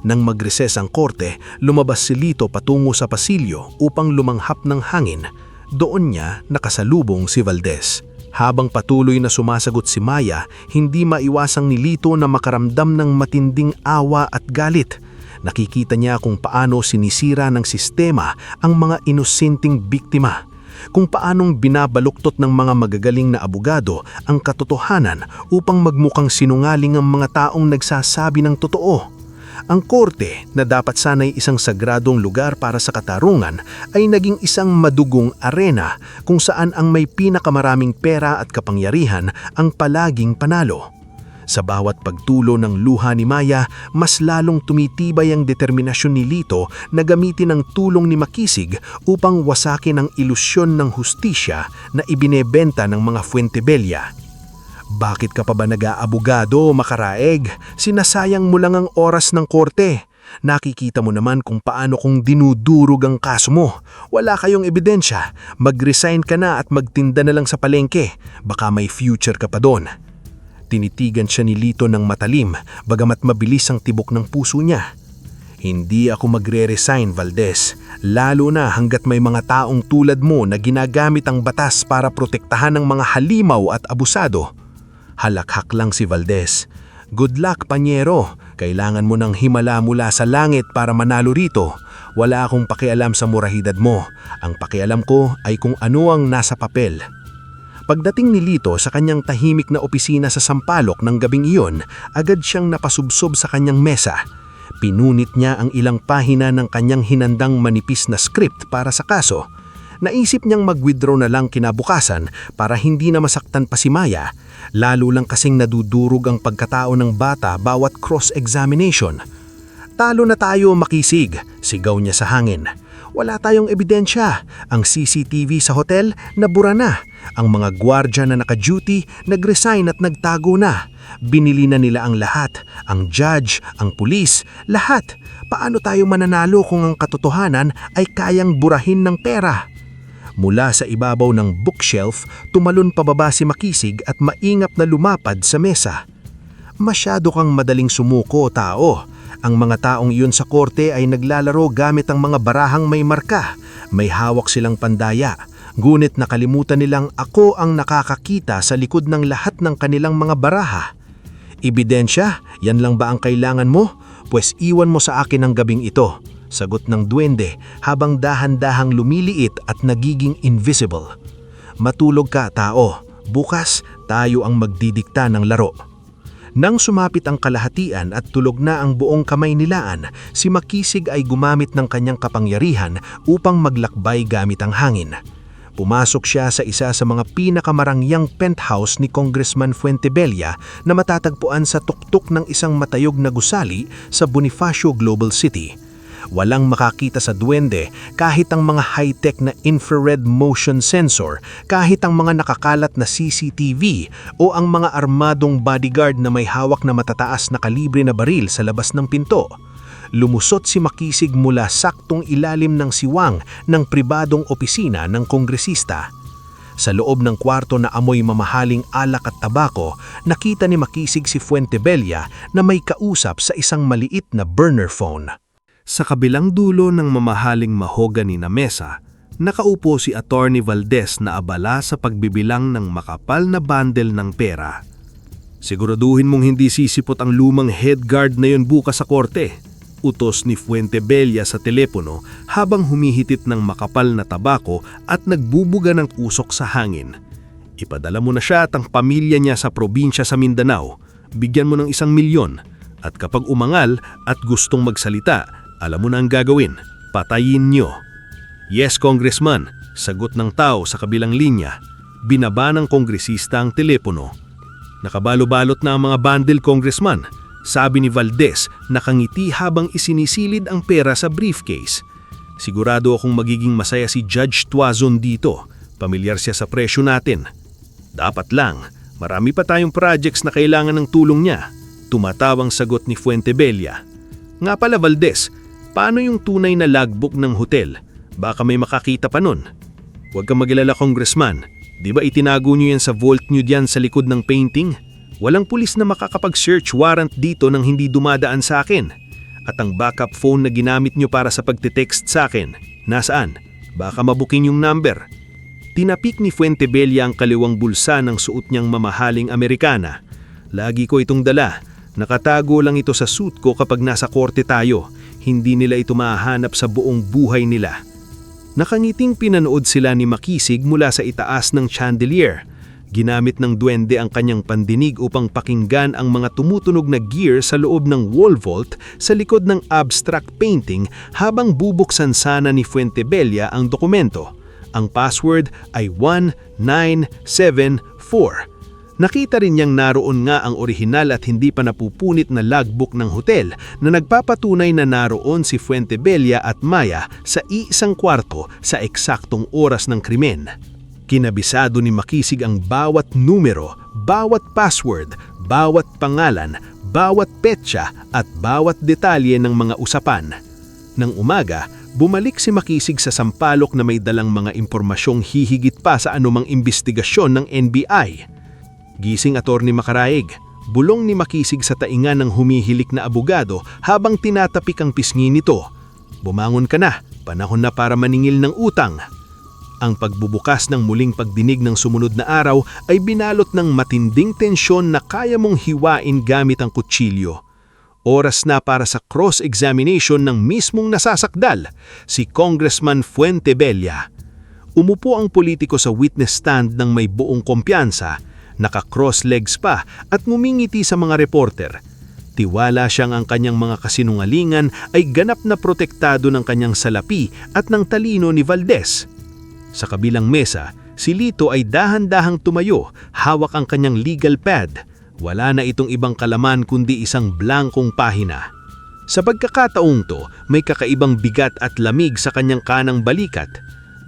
Nang magreses ang korte, lumabas si Lito patungo sa pasilyo upang lumanghap ng hangin. Doon niya nakasalubong si Valdez. Habang patuloy na sumasagot si Maya, hindi maiwasang ni Lito na makaramdam ng matinding awa at galit. Nakikita niya kung paano sinisira ng sistema ang mga inosenteng biktima. Kung paanong binabaluktot ng mga magagaling na abogado ang katotohanan upang magmukhang sinungaling ang mga taong nagsasabi ng totoo. Ang korte, na dapat sana'y isang sagradong lugar para sa katarungan, ay naging isang madugong arena kung saan ang may pinakamaraming pera at kapangyarihan ang palaging panalo. Sa bawat pagtulo ng luha ni Maya, mas lalong tumitibay ang determinasyon ni Lito na gamitin ang tulong ni Makisig upang wasakin ang ilusyon ng hustisya na ibinebenta ng mga Fuentebella. Bakit ka pa ba nag-aabogado, makaraeg? Sinasayang mo lang ang oras ng korte. Nakikita mo naman kung paano kung dinudurog ang kaso mo. Wala kayong ebidensya. Mag-resign ka na at magtinda na lang sa palengke. Baka may future ka pa doon. Tinitigan siya ni Lito ng matalim, bagamat mabilis ang tibok ng puso niya. Hindi ako magre-resign, Valdez. Lalo na hanggat may mga taong tulad mo na ginagamit ang batas para protektahan ng mga halimaw at abusado. Halakhak lang si Valdez. Good luck, Panyero. Kailangan mo ng himala mula sa langit para manalo rito. Wala akong pakialam sa morahidad mo. Ang pakialam ko ay kung ano ang nasa papel. Pagdating ni Lito sa kanyang tahimik na opisina sa Sampaloc ng gabing iyon, agad siyang napasubsob sa kanyang mesa. Pinunit niya ang ilang pahina ng kanyang hinandang manipis na script para sa kaso. Naisip niyang mag-withdraw na lang kinabukasan para hindi na masaktan pa si Maya, lalo lang kasing nadudurog ang pagkatao ng bata bawat cross-examination. Talo na tayo, Makisig, sigaw niya sa hangin. Wala tayong ebidensya. Ang CCTV sa hotel nabura na. Ang mga gwardya na naka-duty nag-resign at nagtago na. Binili na nila ang lahat. Ang judge, ang pulis, lahat. Paano tayo mananalo kung ang katotohanan ay kayang burahin ng pera? Mula sa ibabaw ng bookshelf, tumalon pababa si Makisig at maingap na lumapad sa mesa. Masyado kang madaling sumuko, tao. Ang mga taong iyon sa korte ay naglalaro gamit ang mga barahang may marka. May hawak silang pandaya. Ngunit nakalimutan nilang ako ang nakakakita sa likod ng lahat ng kanilang mga baraha. Ebidensya, yan lang ba ang kailangan mo? Pues iwan mo sa akin ang gabing ito. Sagot ng duwende habang dahan-dahang lumiliit at nagiging invisible. Matulog ka, tao. Bukas, tayo ang magdidikta ng laro. Nang sumapit ang kalahatian at tulog na ang buong kamay nilaan, si Makisig ay gumamit ng kanyang kapangyarihan upang maglakbay gamit ang hangin. Pumasok siya sa isa sa mga pinakamarangyang penthouse ni Congressman Fuentebella na matatagpuan sa tuktok ng isang matayog na gusali sa Bonifacio Global City. Walang makakita sa duwende kahit ang mga high-tech na infrared motion sensor, kahit ang mga nakakalat na CCTV o ang mga armadong bodyguard na may hawak na matataas na kalibre na baril sa labas ng pinto. Lumusot si Makisig mula saktong ilalim ng siwang ng pribadong opisina ng kongresista. Sa loob ng kwarto na amoy mamahaling alak at tabako, nakita ni Makisig si Fuentebella na may kausap sa isang maliit na burner phone. Sa kabilang dulo ng mamahaling mahogany na mesa, nakaupo si Attorney Valdez na abala sa pagbibilang ng makapal na bundle ng pera. Siguraduhin mong hindi sisipot ang lumang head guard na yon bukas sa korte. Utos ni Fuentebella sa telepono habang humihitit ng makapal na tabako at nagbubuga ng usok sa hangin. Ipadala mo na siya at ang pamilya niya sa probinsya sa Mindanao. Bigyan mo ng 1 milyon. At kapag umangal at gustong magsalita, alam mo na ang gagawin, patayin niyo. Yes, Congressman, sagot ng tao sa kabilang linya. Binaba ng kongresista ang telepono. Nakabalo-balot na ang mga bundle, Congressman, sabi ni Valdez, nakangiti habang isinisilid ang pera sa briefcase. Sigurado akong magiging masaya si Judge Tuazon dito. Pamilyar siya sa presyo natin. Dapat lang, marami pa tayong projects na kailangan ng tulong niya. Tumatawang sagot ni Fuentebella. Nga pala, Valdez, paano yung tunay na logbook ng hotel? Baka may makakita pa nun. Huwag kang mag-alala, Congressman. Di ba itinago nyo yan sa vault nyo diyan sa likod ng painting? Walang pulis na makakapag-search warrant dito nang hindi dumadaan sa akin. At ang backup phone na ginamit nyo para sa pagte-text sa akin, nasaan? Baka mabuking yung number. Tinapik ni Fuentebella ang kaliwang bulsa ng suot niyang mamahaling Amerikana. Lagi ko itong dala. Nakatago lang ito sa suit ko kapag nasa korte tayo. Hindi nila ito mahahanap sa buong buhay nila. Nakangiting pinanood sila ni Makisig mula sa itaas ng chandelier. Ginamit ng duwende ang kanyang pandinig upang pakinggan ang mga tumutunog na gear sa loob ng wall vault sa likod ng abstract painting habang bubuksan sana ni Fuentebella ang dokumento. Ang password ay 1974. Nakita rin niyang naroon nga ang orihinal at hindi pa napupunit na logbook ng hotel na nagpapatunay na naroon si Fuentebella at Maya sa iisang kwarto sa eksaktong oras ng krimen. Kinabisado ni Makisig ang bawat numero, bawat password, bawat pangalan, bawat petsa at bawat detalye ng mga usapan. Nang umaga, bumalik si Makisig sa sampalok na may dalang mga impormasyong hihigit pa sa anumang imbestigasyon ng NBI. Gising Atty. Macaraig, bulong ni Makisig sa taingan ng humihilik na abogado habang tinatapik ang pisngi nito. Bumangon ka na, panahon na para maningil ng utang. Ang pagbubukas ng muling pagdinig ng sumunod na araw ay binalot ng matinding tensyon na kaya mong hiwain gamit ang kutsilyo. Oras na para sa cross-examination ng mismong nasasakdal, si Congressman Fuentebella. Umupo ang politiko sa witness stand ng may buong kumpiyansa, naka-cross legs pa at ngumingiti sa mga reporter. Tiwala siyang ang kanyang mga kasinungalingan ay ganap na protektado ng kanyang salapi at ng talino ni Valdez. Sa kabilang mesa, si Lito ay dahan-dahang tumayo, hawak ang kanyang legal pad. Wala na itong ibang kalaman kundi isang blankong pahina. Sa pagkakataong to, may kakaibang bigat at lamig sa kanyang kanang balikat.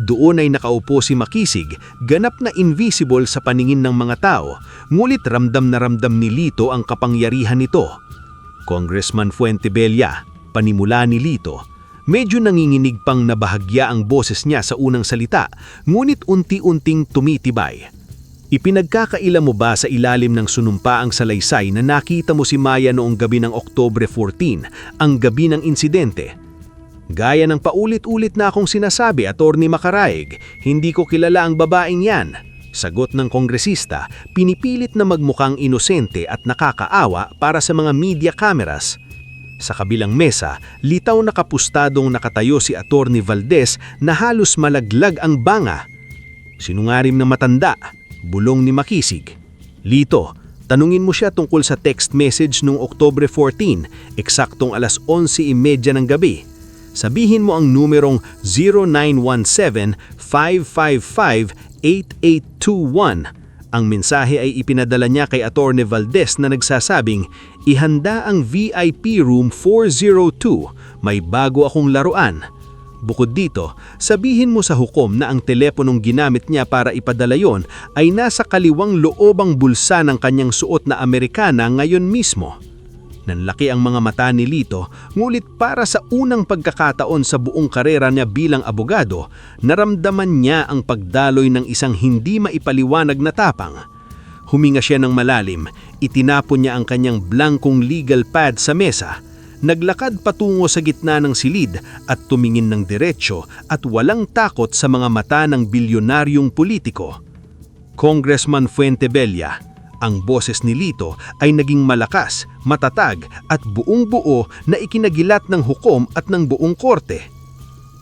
Doon ay nakaupo si Makisig, ganap na invisible sa paningin ng mga tao, ngulit ramdam na ramdam ni Lito ang kapangyarihan nito. Congressman Fuentebella, panimula ni Lito. Medyo nanginginig pang nabahagya ang boses niya sa unang salita, ngunit unti-unting tumitibay. Ipinagkakaila mo ba sa ilalim ng sunumpa ang salaysay na nakita mo si Maya noong gabi ng Oktubre 14, ang gabi ng insidente? Gaya ng paulit-ulit na akong sinasabi, Atty. Macaraig, hindi ko kilala ang babaeng yan. Sagot ng kongresista, pinipilit na magmukhang inosente at nakakaawa para sa mga media cameras. Sa kabilang mesa, litaw na kapustadong nakatayo si Atty. Valdez na halos malaglag ang banga. Sinungarim na matanda, bulong ni Makisig. Lito, tanungin mo siya tungkol sa text message noong Oktubre 14, eksaktong alas 11:30 ng gabi. Sabihin mo ang numerong 0917-555-8821. Ang mensahe ay ipinadala niya kay Atty. Valdez na nagsasabing, ihanda ang VIP room 402, may bago akong laruan. Bukod dito, sabihin mo sa hukom na ang teleponong ginamit niya para ipadala yon ay nasa kaliwang loobang bulsa ng kanyang suot na Amerikana ngayon mismo. Nanlaki ang mga mata ni Lito, ngulit para sa unang pagkakataon sa buong karera niya bilang abogado, naramdaman niya ang pagdaloy ng isang hindi maipaliwanag na tapang. Huminga siya ng malalim, itinapon niya ang kanyang blankong legal pad sa mesa, naglakad patungo sa gitna ng silid at tumingin ng diretsyo at walang takot sa mga mata ng bilyonaryong politiko. Congressman Fuentebella, ang boses ni Lito ay naging malakas, matatag at buong-buo na ikinagilat ng hukom at ng buong korte.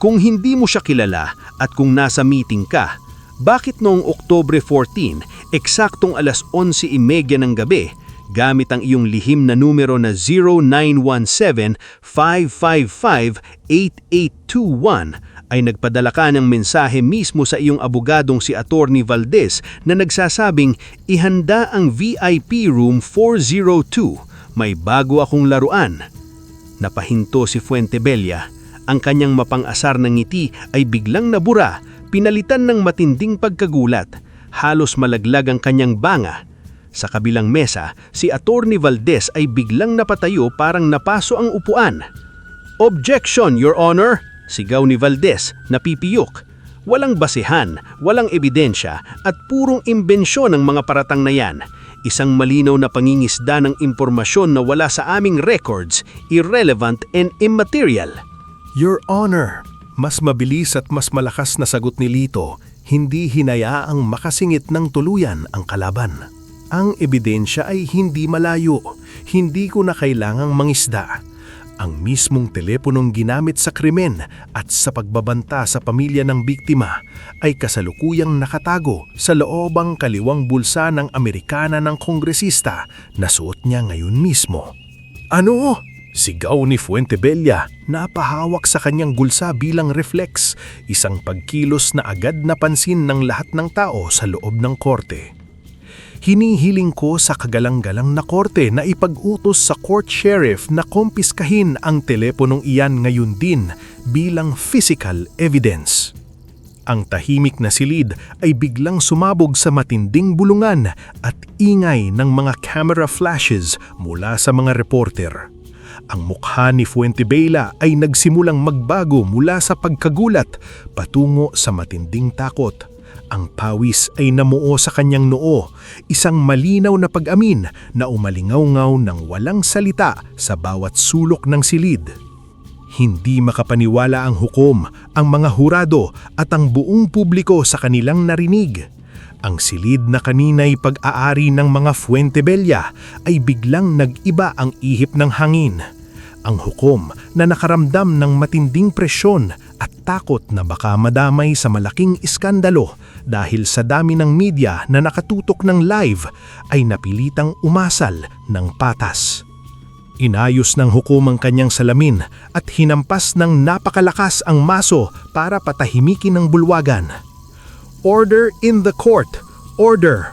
Kung hindi mo siya kilala at kung nasa meeting ka, bakit noong Oktubre 14, eksaktong alas 11:30 ng gabi, gamit ang iyong lihim na numero na 0917-555-8821, ay nagpadala ka ng mensahe mismo sa iyong abogadong si Atty. Valdez na nagsasabing ihanda ang VIP room 402, may bago akong laruan. Napahinto si Fuentebella. Ang kanyang mapang-asar na ngiti ay biglang nabura, pinalitan ng matinding pagkagulat. Halos malaglag ang kanyang banga. Sa kabilang mesa, si Atty. Valdez ay biglang napatayo parang napaso ang upuan. "Objection, Your Honor!" Sigaw ni Valdez, napipiyok. Walang basehan, walang ebidensya at purong imbensyon ng mga paratang na yan. Isang malinaw na pangingisda ng impormasyon na wala sa aming records, irrelevant and immaterial. Your Honor, mas mabilis at mas malakas na sagot ni Lito, hindi hinayaang makasingit ng tuluyan ang kalaban. Ang ebidensya ay hindi malayo, hindi ko na kailangang mangisda. Ang mismong teleponong ginamit sa krimen at sa pagbabanta sa pamilya ng biktima ay kasalukuyang nakatago sa loobang kaliwang bulsa ng Amerikana ng kongresista na suot niya ngayon mismo. "Ano?" Sigaw ni Fuentebella, napahawak sa kanyang bulsa bilang reflex, isang pagkilos na agad napansin ng lahat ng tao sa loob ng korte. Hinihiling ko sa kagalang-galang na korte na ipag-utos sa court sheriff na kumpiskahin ang teleponong iyan ngayon din bilang physical evidence. Ang tahimik na silid ay biglang sumabog sa matinding bulungan at ingay ng mga camera flashes mula sa mga reporter. Ang mukha ni Fuentebella ay nagsimulang magbago mula sa pagkagulat patungo sa matinding takot. Ang pawis ay namuo sa kanyang noo, isang malinaw na pag-amin na umalingaw-ngaw ng walang salita sa bawat sulok ng silid. Hindi makapaniwala ang hukom, ang mga hurado at ang buong publiko sa kanilang narinig. Ang silid na kanina'y pag-aari ng mga Fuentebella ay biglang nag-iba ang ihip ng hangin. Ang hukom na nakaramdam ng matinding presyon at takot na baka madamay sa malaking iskandalo dahil sa dami ng media na nakatutok ng live ay napilitang umasal ng patas. Inayos ng hukom ang kanyang salamin at hinampas ng napakalakas ang maso para patahimikin ang bulwagan. Order in the court! Order!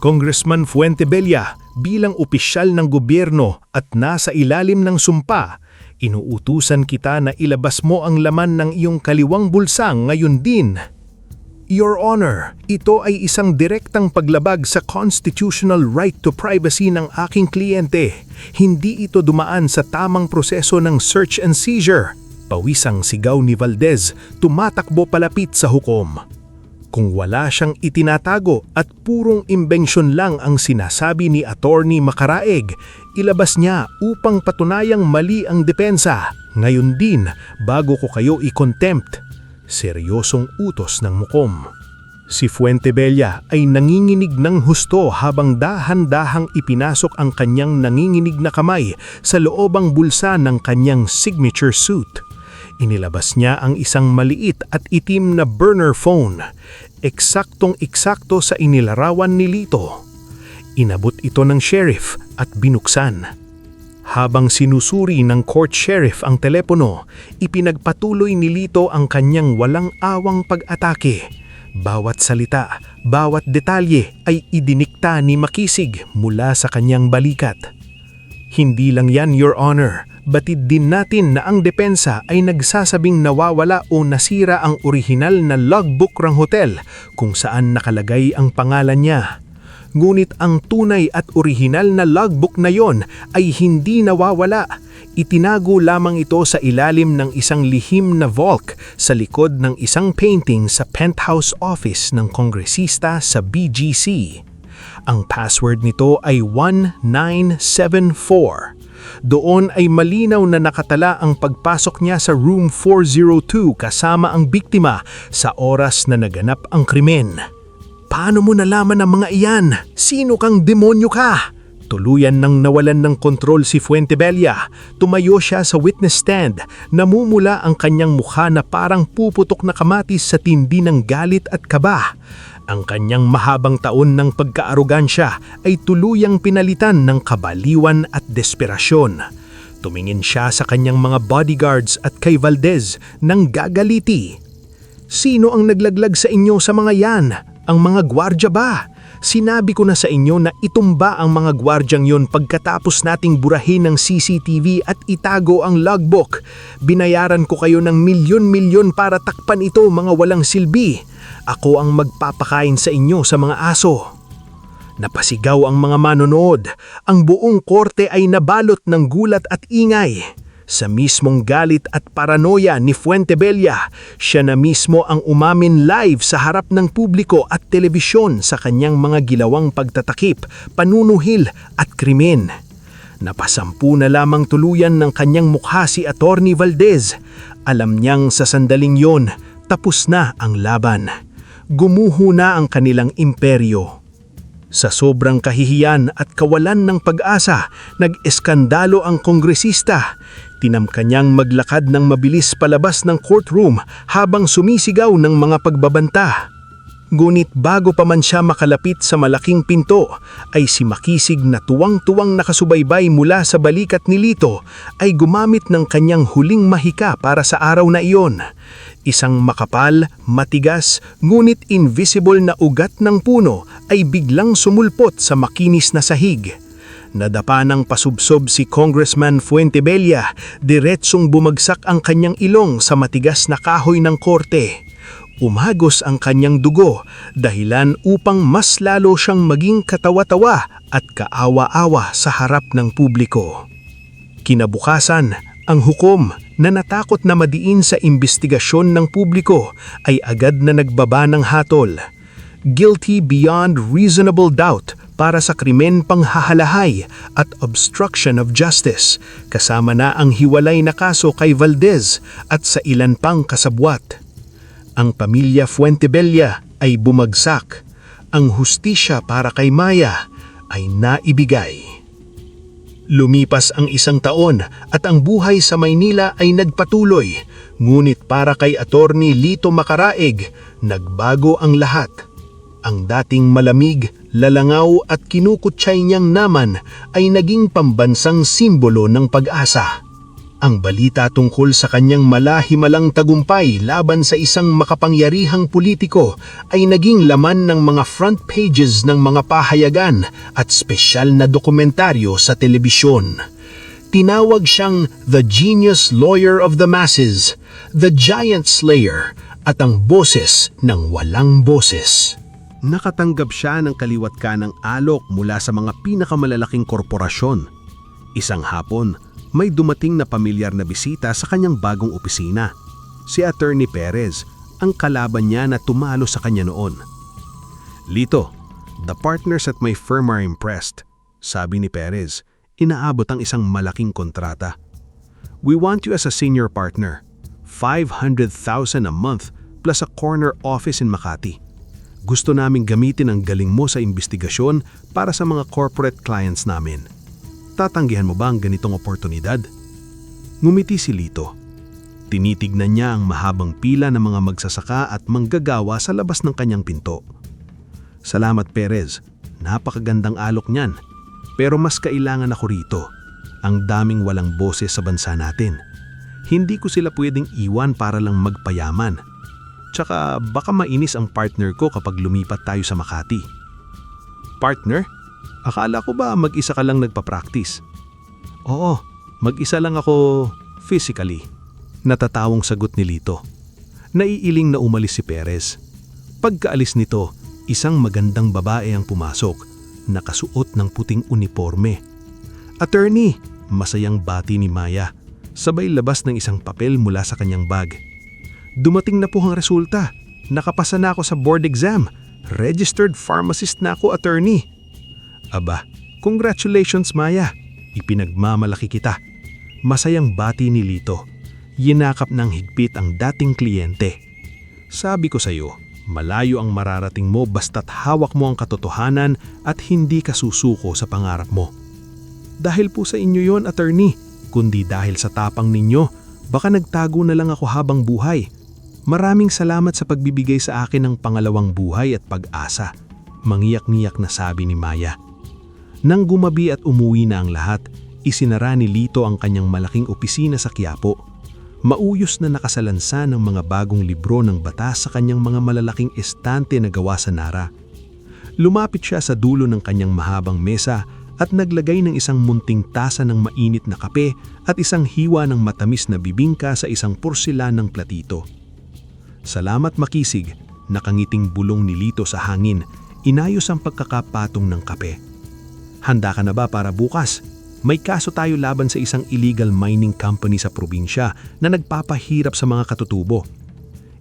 Congressman Fuentebella, bilang opisyal ng gobyerno at nasa ilalim ng sumpa, inuutusan kita na ilabas mo ang laman ng iyong kaliwang bulsa ngayon din. Your Honor, ito ay isang direktang paglabag sa constitutional right to privacy ng aking kliyente. Hindi ito dumaan sa tamang proseso ng search and seizure. Pawisang sigaw ni Valdez, tumatakbo palapit sa hukom. Kung wala siyang itinatago at purong imbensyon lang ang sinasabi ni Attorney Macaraeg, ilabas niya upang patunayang mali ang depensa. Ngayon din, bago ko kayo i-contempt. Seryosong utos ng mukom. Si Fuentebella ay nanginginig ng husto habang dahan-dahang ipinasok ang kanyang nanginginig na kamay sa loobang bulsa ng kanyang signature suit. Inilabas niya ang isang maliit at itim na burner phone, eksaktong-eksakto sa inilarawan ni Lito. Inabot ito ng sheriff at binuksan. Habang sinusuri ng court sheriff ang telepono, ipinagpatuloy ni Lito ang kanyang walang awang pag-atake. Bawat salita, bawat detalye ay idinikta ni Makisig mula sa kanyang balikat. Hindi lang yan, Your Honor. Batid din natin na ang depensa ay nagsasabing nawawala o nasira ang orihinal na logbook ng hotel kung saan nakalagay ang pangalan niya. Ngunit ang tunay at orihinal na logbook na yon ay hindi nawawala. Itinago lamang ito sa ilalim ng isang lihim na vault sa likod ng isang painting sa penthouse office ng kongresista sa BGC. Ang password nito ay 1974. Doon ay malinaw na nakatala ang pagpasok niya sa room 402 kasama ang biktima sa oras na naganap ang krimen. Paano mo nalaman ang mga iyan? Sino kang demonyo ka? Tuluyan nang nawalan ng kontrol si Fuentebella. Tumayo siya sa witness stand. Namumula ang kanyang mukha na parang puputok na kamatis sa tindi ng galit at kaba. Ang kanyang mahabang taon ng pagkaarogansya ay tuluyang pinalitan ng kabaliwan at desperasyon. Tumingin siya sa kanyang mga bodyguards at kay Valdez nang gagaliti. Sino ang naglaglag sa inyo sa mga yan? Ang mga gwardya ba? Sinabi ko na sa inyo na itumba ang mga gwardyang yon pagkatapos nating burahin ng CCTV at itago ang logbook. Binayaran ko kayo ng milyon-milyon para takpan ito, mga walang silbi. Ako ang magpapakain sa inyo sa mga aso. Napasigaw ang mga manonood. Ang buong korte ay nabalot ng gulat at ingay. Sa mismong galit at paranoia ni Fuentebella, siya na mismo ang umamin live sa harap ng publiko at telebisyon sa kanyang mga gilawang pagtatakip, panunuhil at krimen. Napasampu na lamang tuluyan ng kanyang mukha si Attorney Valdez. Alam niyang sa sandaling yon, tapos na ang laban. Gumuho na ang kanilang imperyo. Sa sobrang kahihiyan at kawalan ng pag-asa, nag-eskandalo ang kongresista. Tinamka niyang maglakad ng mabilis palabas ng courtroom habang sumisigaw ng mga pagbabanta. Ngunit bago pa man siya makalapit sa malaking pinto, ay si Makisig na tuwang-tuwang nakasubaybay mula sa balikat ni Lito ay gumamit ng kanyang huling mahika para sa araw na iyon. Isang makapal, matigas, ngunit invisible na ugat ng puno ay biglang sumulpot sa makinis na sahig. Nadapa ng pasubsob si Congressman Fuentebella, diretsong bumagsak ang kanyang ilong sa matigas na kahoy ng korte. Umagos ang kanyang dugo, dahilan upang mas lalo siyang maging katawa-tawa at kaawa-awa sa harap ng publiko. Kinabukasan, ang hukom na natakot na madiin sa imbestigasyon ng publiko ay agad na nagbaba ng hatol. Guilty beyond reasonable doubt para sa krimen panghahalahay at obstruction of justice, kasama na ang hiwalay na kaso kay Valdez at sa ilan pang kasabwat. Ang pamilya Fuentebella ay bumagsak. Ang hustisya para kay Maya ay naibigay. Lumipas ang 1 taon at ang buhay sa Maynila ay nagpatuloy, ngunit para kay Attorney Lito Macaraig, nagbago ang lahat. Ang dating malamig, lalangaw at kinukutsay niyang naman ay naging pambansang simbolo ng pag-asa. Ang balita tungkol sa kanyang malahimalang tagumpay laban sa isang makapangyarihang politiko ay naging laman ng mga front pages ng mga pahayagan at spesyal na dokumentaryo sa telebisyon. Tinawag siyang The Genius Lawyer of the Masses, The Giant Slayer, at ang boses ng walang boses. Nakatanggap siya ng kaliwat kanang alok mula sa mga pinakamalalaking korporasyon. Isang hapon, may dumating na pamilyar na bisita sa kanyang bagong opisina. Si Attorney Perez, ang kalaban niya na tumalo sa kanya noon. "Lito, the partners at my firm are impressed," sabi ni Perez. Inaabot ang isang malaking kontrata. "We want you as a senior partner. 500,000 a month plus a corner office in Makati. Gusto naming gamitin ang galing mo sa investigasyon para sa mga corporate clients namin. Tatanggihan mo ba ang ganitong oportunidad?" Ngumiti si Lito. Tinitignan niya ang mahabang pila ng mga magsasaka at manggagawa sa labas ng kanyang pinto. "Salamat, Perez. Napakagandang alok niyan. Pero mas kailangan ako rito. Ang daming walang boses sa bansa natin. Hindi ko sila pwedeng iwan para lang magpayaman. Tsaka baka mainis ang partner ko kapag lumipat tayo sa Makati." "Partner? Akala ko ba mag-isa ka lang nagpa-practice?" "Oo, mag-isa lang ako physically." Natatawang sagot ni Lito. Naiiling na umalis si Perez. Pagkaalis nito, isang magandang babae ang pumasok, nakasuot ng puting uniforme. "Attorney!" masayang bati ni Maya, sabay labas ng isang papel mula sa kanyang bag. "Dumating na po ang resulta. Nakapasa na ako sa board exam. Registered pharmacist na ako, attorney." "Aba, congratulations Maya. Ipinagmamalaki kita." Masayang bati ni Lito. Yinakap ng higpit ang dating kliyente. "Sabi ko sa iyo, malayo ang mararating mo basta't hawak mo ang katotohanan at hindi ka susuko sa pangarap mo." "Dahil po sa inyo yon, attorney. Kundi dahil sa tapang ninyo, baka nagtago na lang ako habang buhay. Maraming salamat sa pagbibigay sa akin ng pangalawang buhay at pag-asa." Mangiyak-ngiyak na sabi ni Maya. Nang gumabi at umuwi na ang lahat, isinara ni Lito ang kanyang malaking opisina sa Quiapo. Mauyos na nakasalansa ng mga bagong libro ng batas sa kanyang mga malalaking estante na gawa sa Nara. Lumapit siya sa dulo ng kanyang mahabang mesa at naglagay ng isang munting tasa ng mainit na kape at isang hiwa ng matamis na bibingka sa isang porselanang platito. "Salamat Makisig," nakangiting bulong ni Lito sa hangin. Inayos ang pagkakapatong ng kape. "Handa ka na ba para bukas? May kaso tayo laban sa isang illegal mining company sa probinsya na nagpapahirap sa mga katutubo."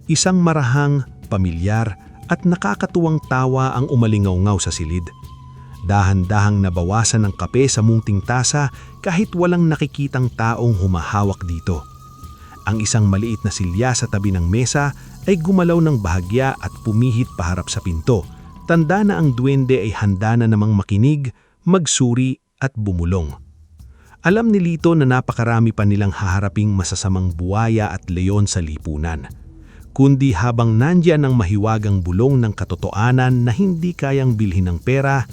Isang marahang, pamilyar at nakakatuwang tawa ang umalingaw-ngaw sa silid. Dahan-dahang nabawasan ng kape sa munting tasa kahit walang nakikitang taong humahawak dito. Ang isang maliit na silya sa tabi ng mesa ay gumalaw ng bahagya at pumihit paharap sa pinto. Tanda na ang duwende ay handa na namang makinig, magsuri at bumulong. Alam ni Lito na napakarami pa nilang haharaping masasamang buwaya at leon sa lipunan. Kundi habang nandiyan ang mahiwagang bulong ng katotohanan na hindi kayang bilhin ng pera,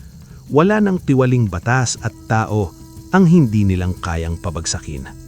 wala ng tiwaling batas at tao ang hindi nilang kayang pabagsakin.